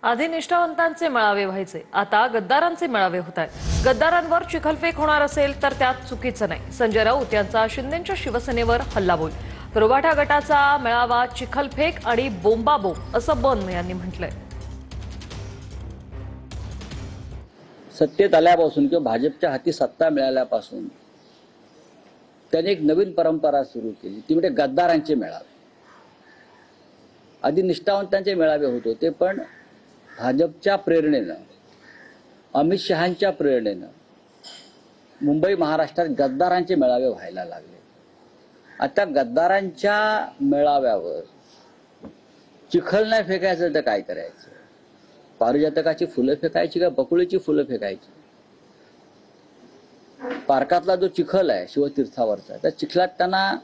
आधी निष्ठावंतांचे मेळावे व्हायचे, आता गद्दारांचे मेळावे होत आहेत। गद्दारांवर चिखलफेक होणार असेल तर त्यात चुकीचं नाही। संजय राऊत यांचा शिंदेंच्या शिवसेनेवर हल्लाबोल, तर उभाटा गटाचा मेळावा चिखलफेक आणि बोंबाबोंब असं बन यांनी म्हटलंय। सत्तेत आल्यापासून किंवा भाजपच्या हाती सत्ता मिळाल्यापासून त्यांनी एक नवीन परंपरा सुरू केली, ती म्हणजे गद्दारांचे मेळावे। आधी निष्ठावंतांचे मेळावे होत होते, पण भाजपच्या प्रेरणेनं, अमित शहांच्या प्रेरणेनं मुंबई महाराष्ट्रात गद्दारांचे मेळावे व्हायला लागले। आता गद्दारांच्या मेळाव्यावर चिखल नाही फेकायचं तर काय करायचं? पारिजातकाची फुलं फेकायची का बकुळीची फुलं फेकायची? पार्कातला जो चिखल आहे शिवतीर्थावरचा, त्या चिखलात त्यांना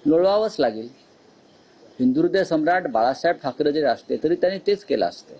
लोळवावंच लागेल। हिंदुहृदय सम्राट बाळासाहेब ठाकरे जरी असते तरी त्यांनी तेच केलं असतं।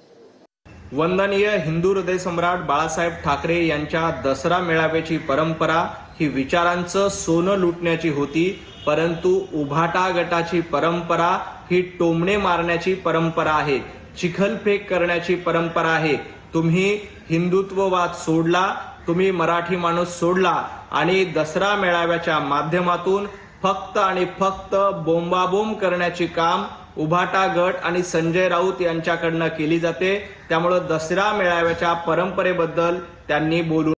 वंदनीय हिंदू हृदय सम्राट बाळासाहेब ठाकरे यांच्या दसरा मेळाव्याची परंपरा ही विचारांचं सोनं लुटण्याची होती, परंतु उभाटा गटाची परंपरा ही टोमणे मारण्याची परंपरा आहे, चिखलफेक करण्याची परंपरा आहे। तुम्ही हिंदुत्ववाद सोडला, तुम्ही मराठी माणूस सोडला आणि दसरा मेळाव्याच्या माध्यमातून फक्त आणि फक्त बोंबाबोंब करण्याची काम उभाटा गट आणि संजय राऊत यांच्याकडनं केली जाते। त्यामुळे दसरा मेळाव्याच्या परंपरेबद्दल त्यांनी बोलू